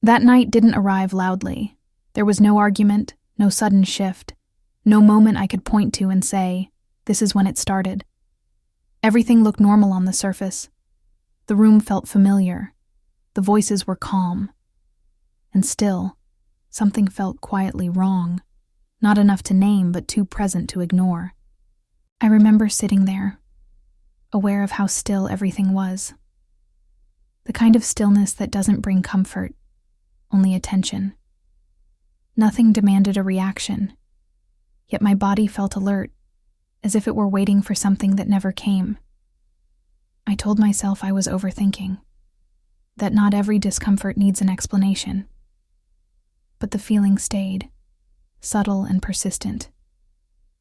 That night didn't arrive loudly. There was no argument, no sudden shift, no moment I could point to and say, "This is when it started." Everything looked normal on the surface. The room felt familiar. The voices were calm. And still, something felt quietly wrong, not enough to name but too present to ignore. I remember sitting there, aware of how still everything was. The kind of stillness that doesn't bring comfort, only attention. Nothing demanded a reaction, yet my body felt alert, as if it were waiting for something that never came. I told myself I was overthinking, that not every discomfort needs an explanation. But the feeling stayed, subtle and persistent,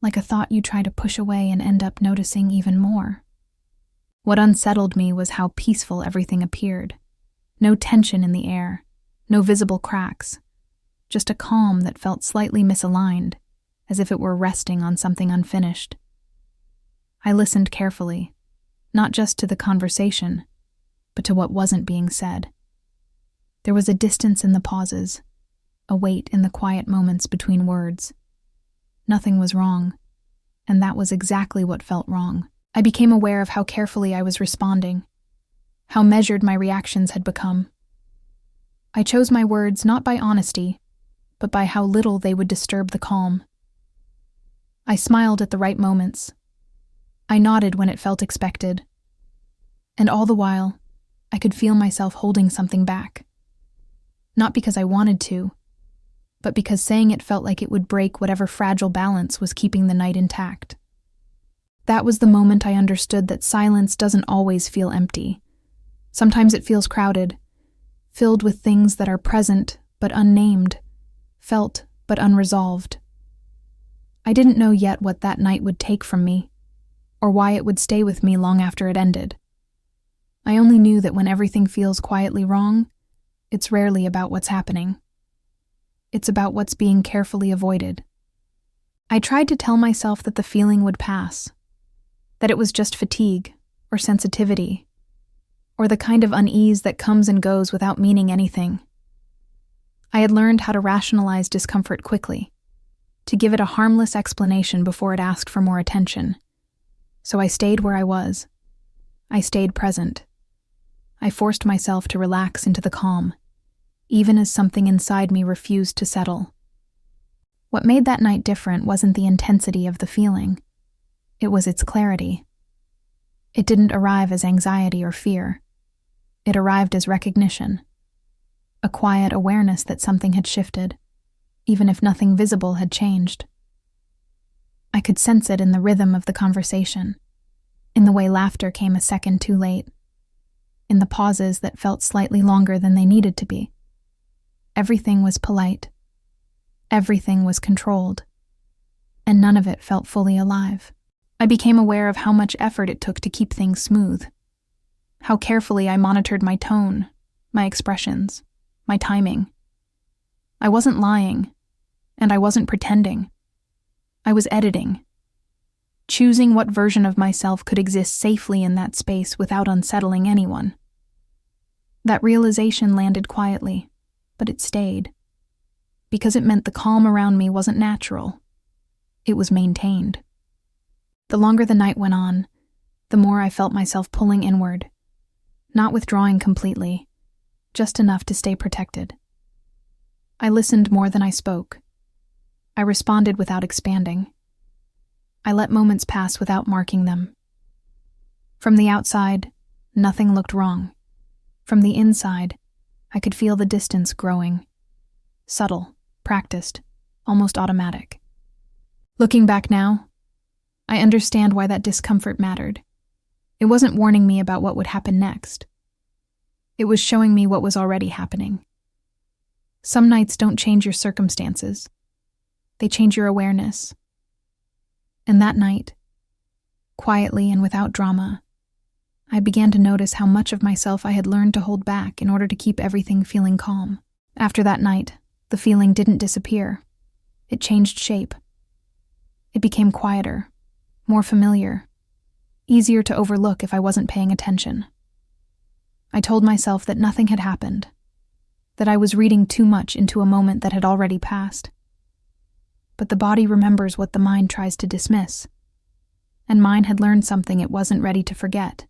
like a thought you try to push away and end up noticing even more. What unsettled me was how peaceful everything appeared. No tension in the air, no visible cracks, just a calm that felt slightly misaligned, as if it were resting on something unfinished. I listened carefully, not just to the conversation, but to what wasn't being said. There was a distance in the pauses, a weight in the quiet moments between words. Nothing was wrong, and that was exactly what felt wrong. I became aware of how carefully I was responding, how measured my reactions had become. I chose my words not by honesty, but by how little they would disturb the calm. I smiled at the right moments. I nodded when it felt expected. And all the while, I could feel myself holding something back. Not because I wanted to, but because saying it felt like it would break whatever fragile balance was keeping the night intact. That was the moment I understood that silence doesn't always feel empty. Sometimes it feels crowded, filled with things that are present but unnamed, felt but unresolved. I didn't know yet what that night would take from me, or why it would stay with me long after it ended. I only knew that when everything feels quietly wrong, it's rarely about what's happening. It's about what's being carefully avoided. I tried to tell myself that the feeling would pass, that it was just fatigue or sensitivity, or the kind of unease that comes and goes without meaning anything. I had learned how to rationalize discomfort quickly, to give it a harmless explanation before it asked for more attention. So I stayed where I was. I stayed present. I forced myself to relax into the calm, even as something inside me refused to settle. What made that night different wasn't the intensity of the feeling. It was its clarity. It didn't arrive as anxiety or fear. It arrived as recognition. A quiet awareness that something had shifted, even if nothing visible had changed. I could sense it in the rhythm of the conversation, in the way laughter came a second too late, in the pauses that felt slightly longer than they needed to be. Everything was polite. Everything was controlled. And none of it felt fully alive. I became aware of how much effort it took to keep things smooth. How carefully I monitored my tone, my expressions, my timing. I wasn't lying, and I wasn't pretending. I was editing, choosing what version of myself could exist safely in that space without unsettling anyone. That realization landed quietly, but it stayed, because it meant the calm around me wasn't natural. It was maintained. The longer the night went on, the more I felt myself pulling inward, not withdrawing completely, just enough to stay protected. I listened more than I spoke. I responded without expanding. I let moments pass without marking them. From the outside, nothing looked wrong. From the inside, I could feel the distance growing. Subtle, practiced, almost automatic. Looking back now, I understand why that discomfort mattered. It wasn't warning me about what would happen next. It was showing me what was already happening. Some nights don't change your circumstances. They change your awareness. And that night, quietly and without drama, I began to notice how much of myself I had learned to hold back in order to keep everything feeling calm. After that night, the feeling didn't disappear. It changed shape. It became quieter, more familiar, easier to overlook if I wasn't paying attention. I told myself that nothing had happened, that I was reading too much into a moment that had already passed. But the body remembers what the mind tries to dismiss, and mine had learned something it wasn't ready to forget.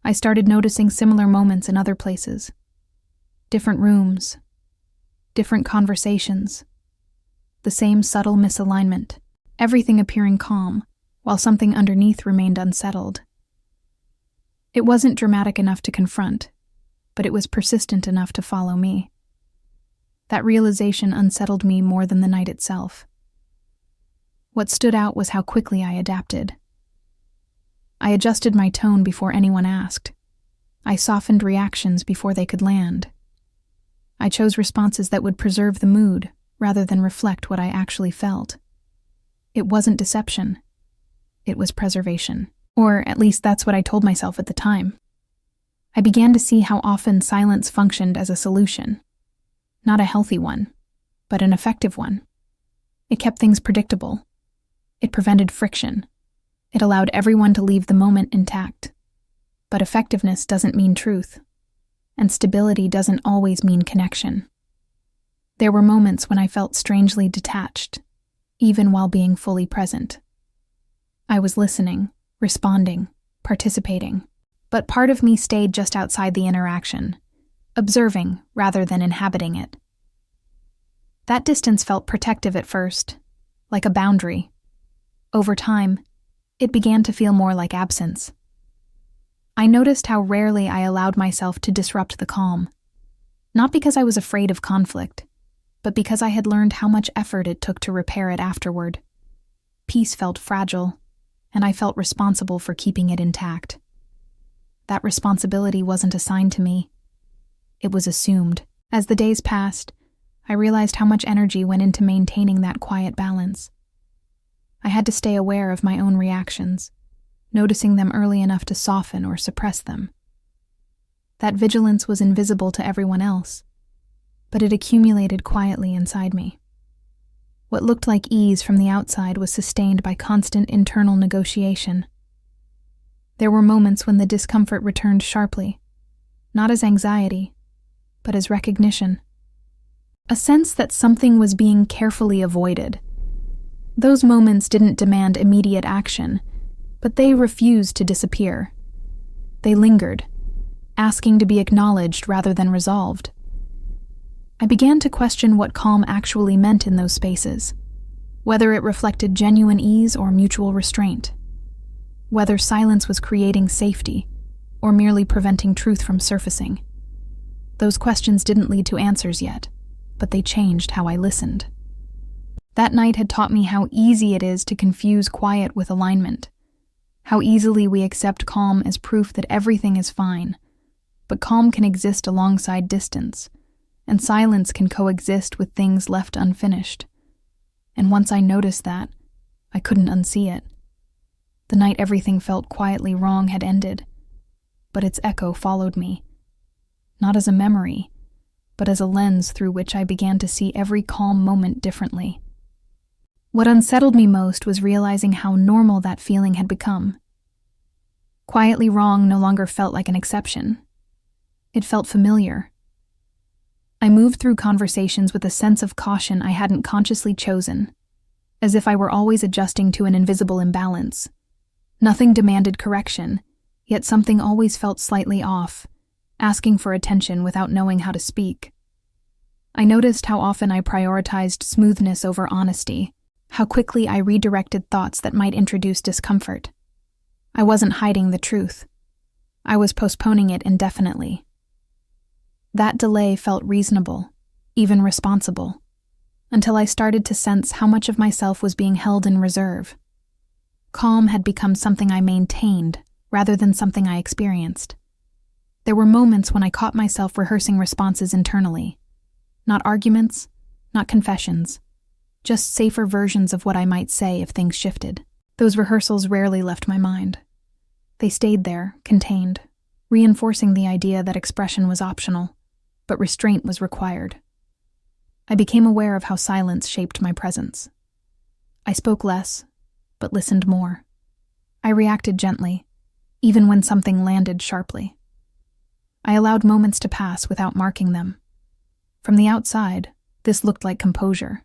I started noticing similar moments in other places. Different rooms, different conversations, the same subtle misalignment, everything appearing calm, while something underneath remained unsettled. It wasn't dramatic enough to confront, but it was persistent enough to follow me. That realization unsettled me more than the night itself. What stood out was how quickly I adapted. I adjusted my tone before anyone asked. I softened reactions before they could land. I chose responses that would preserve the mood rather than reflect what I actually felt. It wasn't deception. It was preservation. Or at least that's what I told myself at the time. I began to see how often silence functioned as a solution. Not a healthy one, but an effective one. It kept things predictable. It prevented friction. It allowed everyone to leave the moment intact. But effectiveness doesn't mean truth, and stability doesn't always mean connection. There were moments when I felt strangely detached, even while being fully present. I was listening, responding, participating, but part of me stayed just outside the interaction, observing rather than inhabiting it. That distance felt protective at first, like a boundary. Over time, it began to feel more like absence. I noticed how rarely I allowed myself to disrupt the calm, not because I was afraid of conflict, but because I had learned how much effort it took to repair it afterward. Peace felt fragile, and I felt responsible for keeping it intact. That responsibility wasn't assigned to me. It was assumed. As the days passed, I realized how much energy went into maintaining that quiet balance. I had to stay aware of my own reactions, noticing them early enough to soften or suppress them. That vigilance was invisible to everyone else, but it accumulated quietly inside me. What looked like ease from the outside was sustained by constant internal negotiation. There were moments when the discomfort returned sharply, not as anxiety, but as recognition. A sense that something was being carefully avoided. Those moments didn't demand immediate action, but they refused to disappear. They lingered, asking to be acknowledged rather than resolved. I began to question what calm actually meant in those spaces, whether it reflected genuine ease or mutual restraint, whether silence was creating safety or merely preventing truth from surfacing. Those questions didn't lead to answers yet, but they changed how I listened. That night had taught me how easy it is to confuse quiet with alignment, how easily we accept calm as proof that everything is fine, but calm can exist alongside distance, and silence can coexist with things left unfinished. And once I noticed that, I couldn't unsee it. The night everything felt quietly wrong had ended, but its echo followed me, not as a memory, but as a lens through which I began to see every calm moment differently. What unsettled me most was realizing how normal that feeling had become. Quietly wrong no longer felt like an exception. It felt familiar. I moved through conversations with a sense of caution I hadn't consciously chosen, as if I were always adjusting to an invisible imbalance. Nothing demanded correction, yet something always felt slightly off, asking for attention without knowing how to speak. I noticed how often I prioritized smoothness over honesty, how quickly I redirected thoughts that might introduce discomfort. I wasn't hiding the truth. I was postponing it indefinitely. That delay felt reasonable, even responsible, until I started to sense how much of myself was being held in reserve. Calm had become something I maintained rather than something I experienced. There were moments when I caught myself rehearsing responses internally. Not arguments, not confessions, just safer versions of what I might say if things shifted. Those rehearsals rarely left my mind. They stayed there, contained, reinforcing the idea that expression was optional, but restraint was required. I became aware of how silence shaped my presence. I spoke less, but listened more. I reacted gently, even when something landed sharply. I allowed moments to pass without marking them, From the outside, this looked like composure.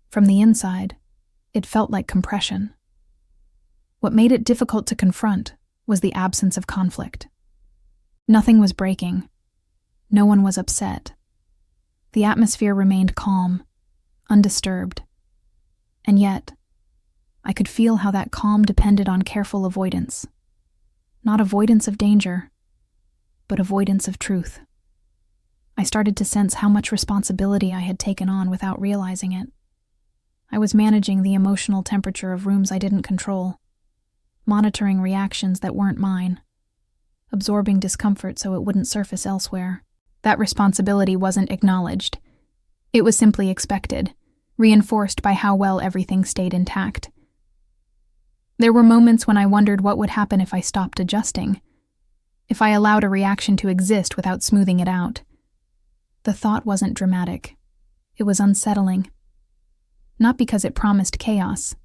From the inside, it felt like compression. What made it difficult to confront was the absence of conflict. Nothing was breaking. No one was upset. The atmosphere remained calm, undisturbed. And yet, I could feel how that calm depended on careful avoidance. Not avoidance of danger, but avoidance of truth. I started to sense how much responsibility I had taken on without realizing it. I was managing the emotional temperature of rooms I didn't control, monitoring reactions that weren't mine, absorbing discomfort so it wouldn't surface elsewhere. That responsibility wasn't acknowledged. It was simply expected, reinforced by how well everything stayed intact. There were moments when I wondered what would happen if I stopped adjusting, if I allowed a reaction to exist without smoothing it out. The thought wasn't dramatic. It was unsettling. Not because it promised chaos,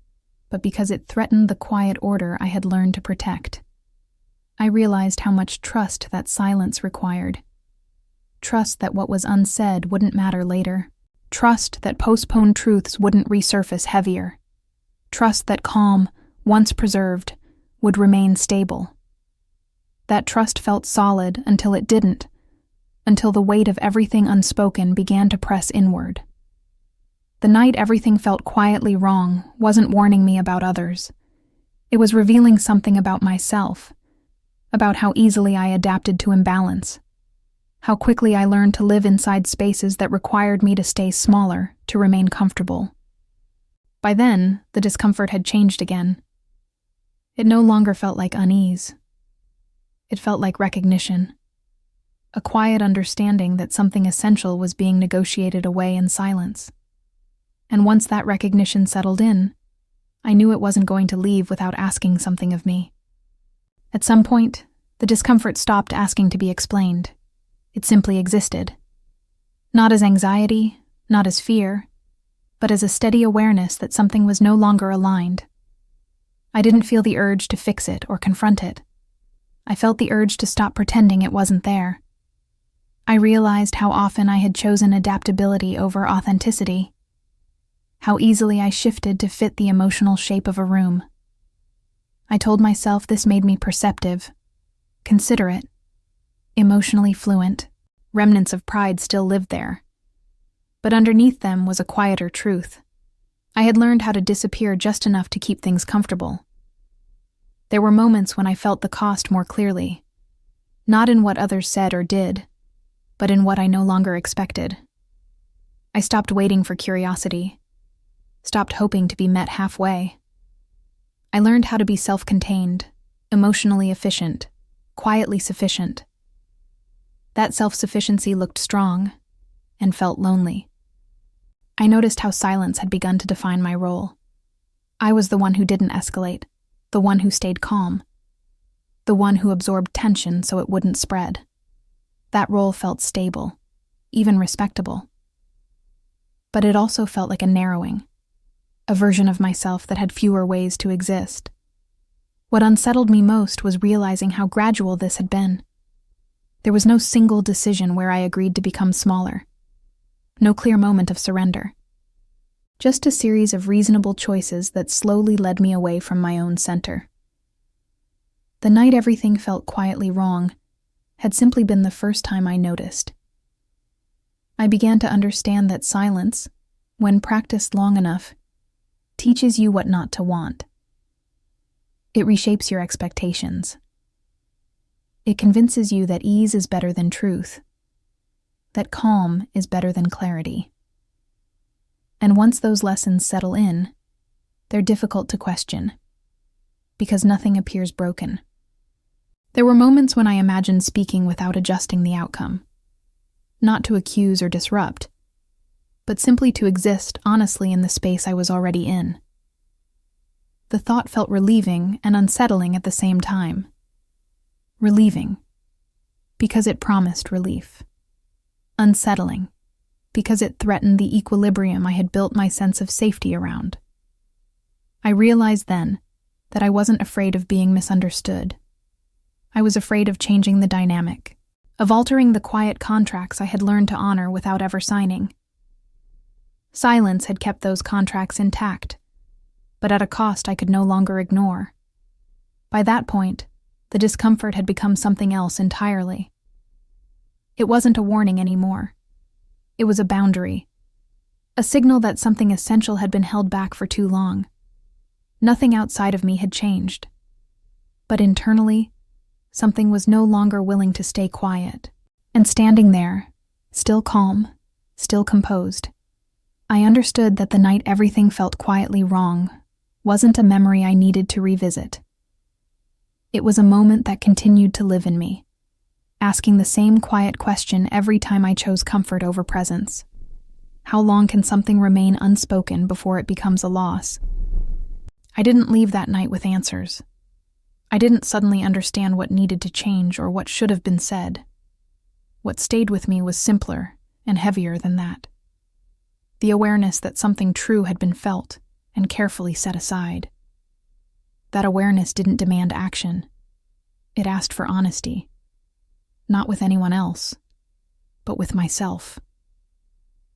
but because it threatened the quiet order I had learned to protect. I realized how much trust that silence required. Trust that what was unsaid wouldn't matter later. Trust that postponed truths wouldn't resurface heavier. Trust that calm, once preserved, would remain stable. That trust felt solid until it didn't, until the weight of everything unspoken began to press inward. The night everything felt quietly wrong wasn't warning me about others. It was revealing something about myself, about how easily I adapted to imbalance, how quickly I learned to live inside spaces that required me to stay smaller to remain comfortable. By then, the discomfort had changed again. It no longer felt like unease. It felt like recognition, a quiet understanding that something essential was being negotiated away in silence. And once that recognition settled in, I knew it wasn't going to leave without asking something of me. At some point, the discomfort stopped asking to be explained. It simply existed. Not as anxiety, not as fear, but as a steady awareness that something was no longer aligned. I didn't feel the urge to fix it or confront it. I felt the urge to stop pretending it wasn't there. I realized how often I had chosen adaptability over authenticity, how easily I shifted to fit the emotional shape of a room. I told myself this made me perceptive, considerate, emotionally fluent. Remnants of pride still lived there. But underneath them was a quieter truth. I had learned how to disappear just enough to keep things comfortable. There were moments when I felt the cost more clearly, not in what others said or did, but in what I no longer expected. I stopped waiting for curiosity, stopped hoping to be met halfway. I learned how to be self-contained, emotionally efficient, quietly sufficient. That self-sufficiency looked strong and felt lonely. I noticed how silence had begun to define my role. I was the one who didn't escalate, the one who stayed calm, the one who absorbed tension so it wouldn't spread. That role felt stable, even respectable. But it also felt like a narrowing, a version of myself that had fewer ways to exist. What unsettled me most was realizing how gradual this had been. There was no single decision where I agreed to become smaller. No clear moment of surrender. Just a series of reasonable choices that slowly led me away from my own center. The night everything felt quietly wrong had simply been the first time I noticed. I began to understand that silence, when practiced long enough, teaches you what not to want. It reshapes your expectations. It convinces you that ease is better than truth, that calm is better than clarity. And once those lessons settle in, they're difficult to question, because nothing appears broken. There were moments when I imagined speaking without adjusting the outcome, not to accuse or disrupt, but simply to exist honestly in the space I was already in. The thought felt relieving and unsettling at the same time. Relieving, because it promised relief. Unsettling, because it threatened the equilibrium I had built my sense of safety around. I realized then that I wasn't afraid of being misunderstood. I was afraid of changing the dynamic, of altering the quiet contracts I had learned to honor without ever signing. Silence had kept those contracts intact, but at a cost I could no longer ignore. By that point, the discomfort had become something else entirely. It wasn't a warning anymore. It was a boundary, a signal that something essential had been held back for too long. Nothing outside of me had changed, but internally, something was no longer willing to stay quiet. And standing there, still calm, still composed, I understood that the night everything felt quietly wrong wasn't a memory I needed to revisit. It was a moment that continued to live in me, asking the same quiet question every time I chose comfort over presence. How long can something remain unspoken before it becomes a loss? I didn't leave that night with answers. I didn't suddenly understand what needed to change or what should have been said. What stayed with me was simpler and heavier than that. The awareness that something true had been felt and carefully set aside. That awareness didn't demand action. It asked for honesty. Not with anyone else, but with myself.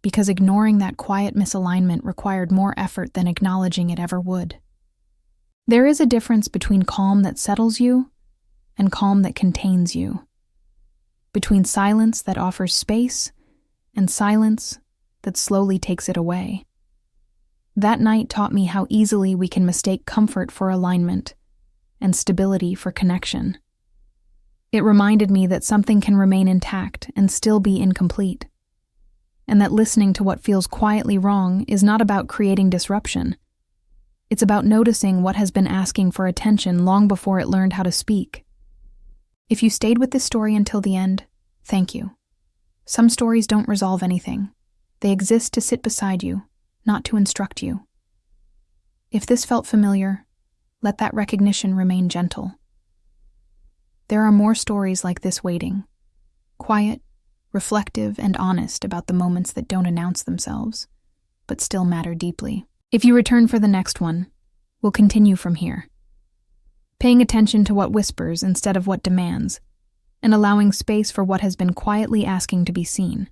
Because ignoring that quiet misalignment required more effort than acknowledging it ever would. There is a difference between calm that settles you and calm that contains you. Between silence that offers space and silence that slowly takes it away. That night taught me how easily we can mistake comfort for alignment and stability for connection. It reminded me that something can remain intact and still be incomplete, and that listening to what feels quietly wrong is not about creating disruption. It's about noticing what has been asking for attention long before it learned how to speak. If you stayed with this story until the end, thank you. Some stories don't resolve anything. They exist to sit beside you, not to instruct you. If this felt familiar, let that recognition remain gentle. There are more stories like this waiting, quiet, reflective, and honest about the moments that don't announce themselves, but still matter deeply. If you return for the next one, we'll continue from here, paying attention to what whispers instead of what demands, and allowing space for what has been quietly asking to be seen.